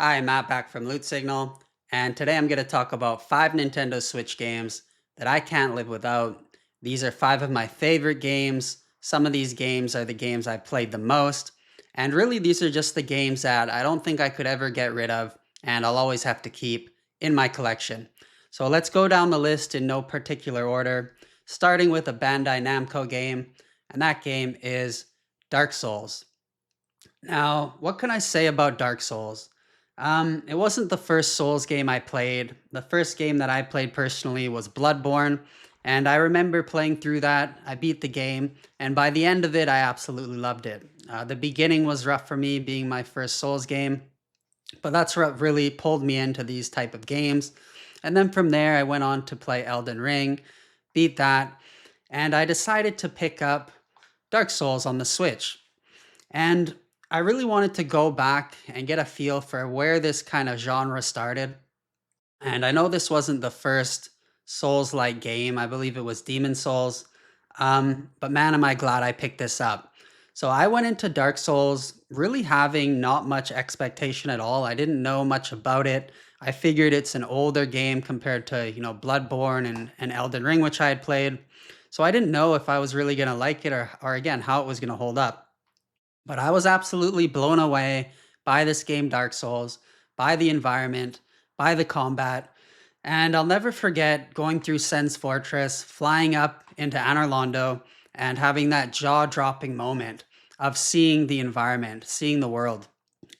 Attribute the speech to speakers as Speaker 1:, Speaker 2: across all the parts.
Speaker 1: Hi, Matt back from Loot Signal, and today I'm going to talk about 5 Nintendo Switch games that I can't live without. These are 5 of my favorite games. Some of these games are the games I've played the most, and really these are just the games that I don't think I could ever get rid of, and I'll always have to keep in my collection. So let's go down the list in no particular order, starting with a Bandai Namco game, and that game is Dark Souls. Now, what can I say about Dark Souls? It wasn't the first Souls game I played. The first game that I played personally was Bloodborne, and I remember playing through that. I beat the game, and by the end of it, I absolutely loved it. The beginning was rough for me, being my first Souls game, but that's what really pulled me into these type of games. And then from there, I went on to play Elden Ring, beat that, and I decided to pick up Dark Souls on the Switch. And I really wanted to go back and get a feel for where this kind of genre started. And I know this wasn't the first Souls like game, I believe it was Demon Souls. But man, am I glad I picked this up. So I went into Dark Souls really having not much expectation at all. I didn't know much about it. I figured it's an older game compared to, Bloodborne and Elden Ring, which I had played. So I didn't know if I was really going to like it or again, how it was going to hold up. But I was absolutely blown away by this game, Dark Souls, by the environment, by the combat. And I'll never forget going through Sen's Fortress, flying up into Anor Londo, and having that jaw dropping moment of seeing the environment, seeing the world.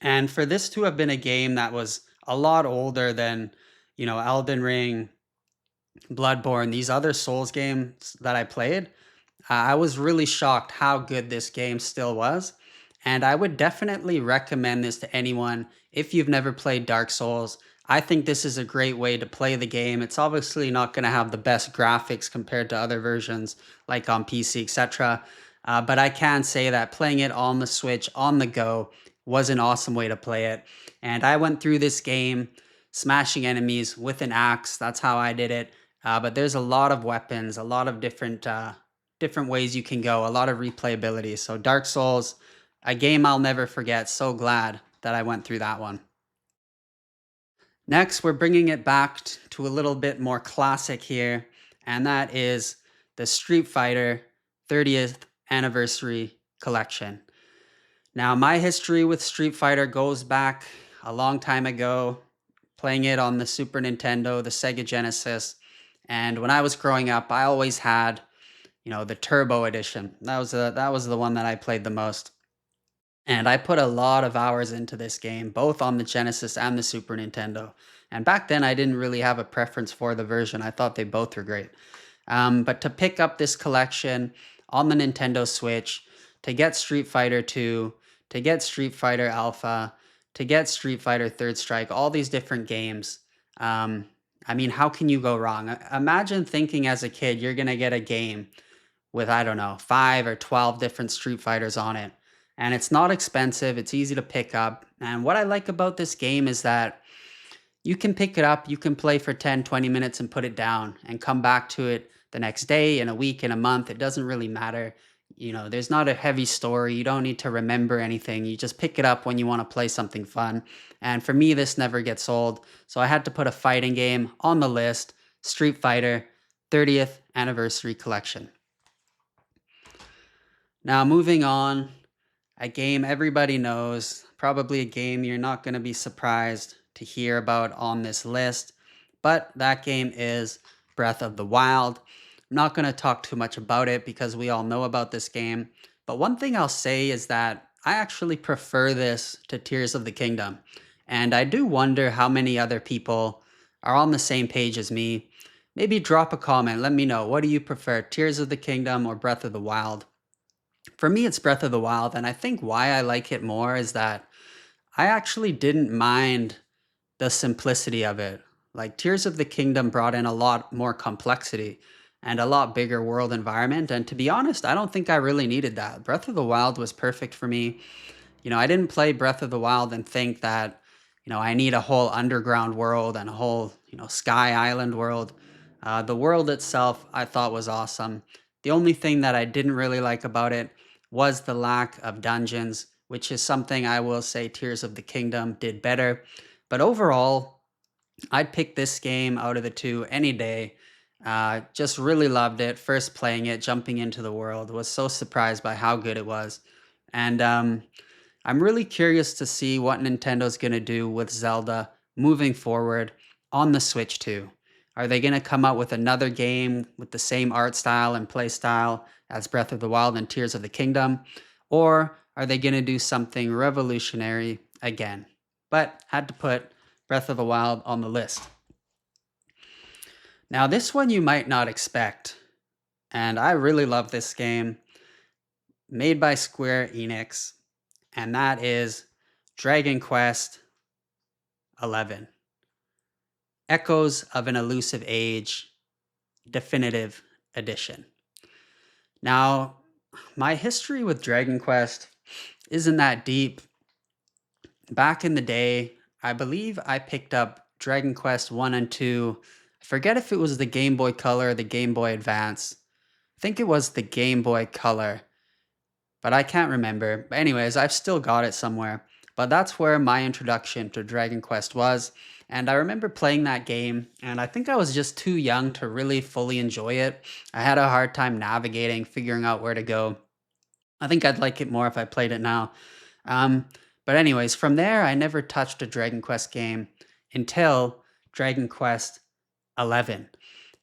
Speaker 1: And for this to have been a game that was a lot older than, Elden Ring, Bloodborne, these other Souls games that I played, I was really shocked how good this game still was. And I would definitely recommend this to anyone if you've never played Dark Souls. I think this is a great way to play the game. It's obviously not going to have the best graphics compared to other versions like on PC, etc. But I can say that playing it on the Switch, on the go, was an awesome way to play it. And I went through this game smashing enemies with an axe. That's how I did it. But there's a lot of weapons, a lot of different ways you can go, a lot of replayability. So Dark Souls, a game I'll never forget. So glad that I went through that one. Next, we're bringing it back to a little bit more classic here, and that is the Street Fighter 30th Anniversary Collection. Now, my history with Street Fighter goes back a long time ago, playing it on the Super Nintendo, the Sega Genesis. And when I was growing up, I always had, the Turbo Edition. That was the one that I played the most. And I put a lot of hours into this game, both on the Genesis and the Super Nintendo. And back then, I didn't really have a preference for the version. I thought they both were great. But to pick up this collection on the Nintendo Switch, to get Street Fighter 2, to get Street Fighter Alpha, to get Street Fighter Third Strike, all these different games. I mean, how can you go wrong? Imagine thinking as a kid you're going to get a game with, I don't know, 5 or 12 different Street Fighters on it. And it's not expensive, it's easy to pick up. And what I like about this game is that you can pick it up, you can play for 10, 20 minutes and put it down and come back to it the next day, in a week, in a month. It doesn't really matter. There's not a heavy story. You don't need to remember anything. You just pick it up when you want to play something fun. And for me, this never gets old. So I had to put a fighting game on the list, Street Fighter 30th Anniversary Collection. Now, moving on, a game everybody knows, probably a game you're not going to be surprised to hear about on this list, but that game is Breath of the Wild. I'm not going to talk too much about it because we all know about this game, but one thing I'll say is that I actually prefer this to Tears of the Kingdom, and I do wonder how many other people are on the same page as me. Maybe drop a comment, let me know, what do you prefer, Tears of the Kingdom or Breath of the Wild? For me, it's Breath of the Wild, and I think why I like it more is that I actually didn't mind the simplicity of it. Like Tears of the Kingdom brought in a lot more complexity and a lot bigger world environment, and to be honest, I don't think I really needed that. Breath of the Wild was perfect for me. I didn't play Breath of the Wild and think that, I need a whole underground world and a whole, Sky Island world. The world itself I thought was awesome. The only thing that I didn't really like about it was the lack of dungeons, which is something I will say Tears of the Kingdom did better. But overall, I'd pick this game out of the two any day. Just really loved it. First playing it, jumping into the world, was so surprised by how good it was. And I'm really curious to see what Nintendo's going to do with Zelda moving forward on the Switch too. Are they going to come out with another game with the same art style and play style as Breath of the Wild and Tears of the Kingdom? Or are they going to do something revolutionary again? But had to put Breath of the Wild on the list. Now, this one you might not expect, and I really love this game, made by Square Enix, and that is Dragon Quest XI Echoes of an Elusive Age Definitive Edition. Now, my history with Dragon Quest isn't that deep. Back in the day, I believe I picked up Dragon Quest 1 and 2. I forget if it was the Game Boy Color or the Game Boy Advance. I think it was the Game Boy Color, but I can't remember. But anyways, I've still got it somewhere. But that's where my introduction to Dragon Quest was. And I remember playing that game, and I think I was just too young to really fully enjoy it. I had a hard time navigating, figuring out where to go. I think I'd like it more if I played it now. Um, but anyways, from there, I never touched a Dragon Quest game until Dragon Quest 11.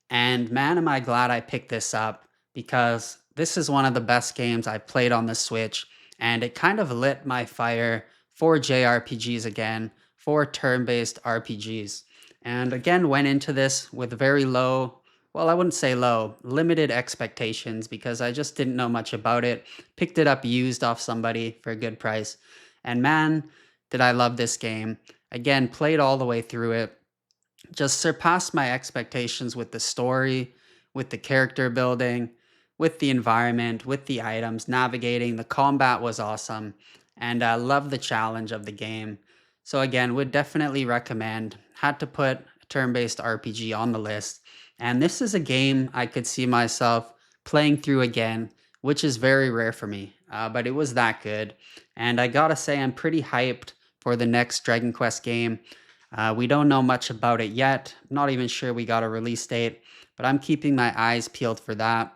Speaker 1: And man, am I glad I picked this up because this is one of the best games I played on the Switch, and it kind of lit my fire for JRPGs again, for turn-based RPGs. And again, went into this with very low, well, I wouldn't say low, limited expectations because I just didn't know much about it. Picked it up used off somebody for a good price. And man, did I love this game. Again, played all the way through it, just surpassed my expectations with the story, with the character building, with the environment, with the items, navigating. The combat was awesome, and I love the challenge of the game. So again, would definitely recommend. Had to put a turn-based RPG on the list, and this is a game I could see myself playing through again, which is very rare for me. But it was that good, and I gotta say I'm pretty hyped for the next Dragon Quest game. We don't know much about it yet. Not even sure we got a release date, but I'm keeping my eyes peeled for that.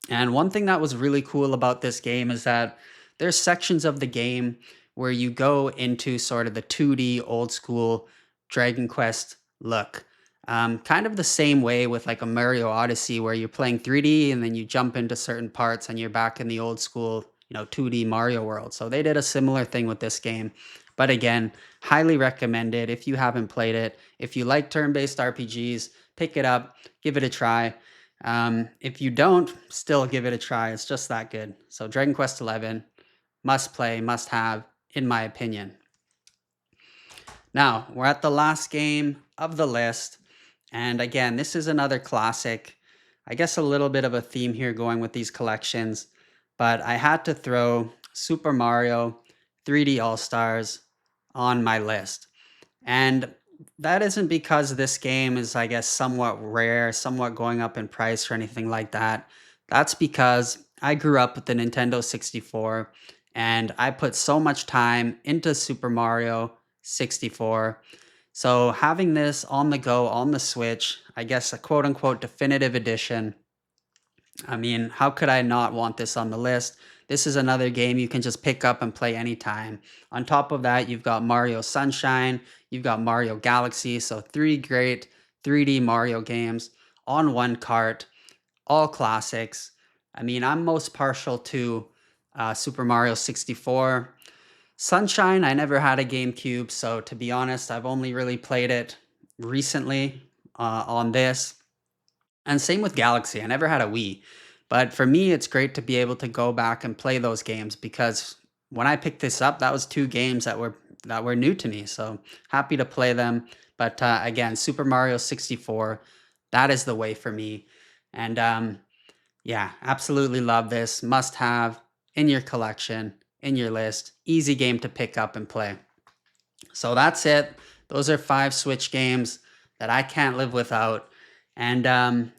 Speaker 1: And one thing that was really cool about this game is that there's sections of the game where you go into sort of the 2D old school Dragon Quest look. Kind of the same way with like a Mario Odyssey where you're playing 3D and then you jump into certain parts and you're back in the old school, 2D Mario world. So they did a similar thing with this game. But again, highly recommended if you haven't played it. If you like turn-based RPGs, pick it up, give it a try. If you don't, still give it a try. It's just that good. So Dragon Quest XI, must play, must have, in my opinion. Now, we're at the last game of the list. And again, this is another classic. I guess a little bit of a theme here going with these collections. But I had to throw Super Mario 3D All-Stars on my list. And that isn't because this game is, I guess, somewhat rare, somewhat going up in price or anything like that. That's because I grew up with the Nintendo 64 and I put so much time into Super Mario 64. So having this on the go on the Switch, I guess a quote unquote definitive edition, I mean, how could I not want this on the list? This is another game you can just pick up and play anytime. On top of that, you've got Mario Sunshine, you've got Mario Galaxy, so three great 3D Mario games on one cart, all classics. I mean, I'm most partial to Super Mario 64. Sunshine, I never had a GameCube, so to be honest, I've only really played it recently on this. And same with Galaxy. I never had a Wii. But for me, it's great to be able to go back and play those games because when I picked this up, that was two games that were new to me. So happy to play them. But again, Super Mario 64, that is the way for me. And yeah, absolutely love this. Must have in your collection, in your list. Easy game to pick up and play. So that's it. Those are 5 Switch games that I can't live without. And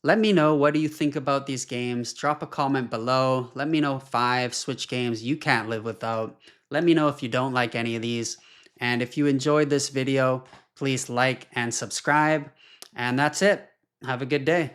Speaker 1: let me know, what do you think about these games? Drop a comment below. Let me know 5 Switch games you can't live without. Let me know if you don't like any of these. And if you enjoyed this video, please like and subscribe. And that's it. Have a good day.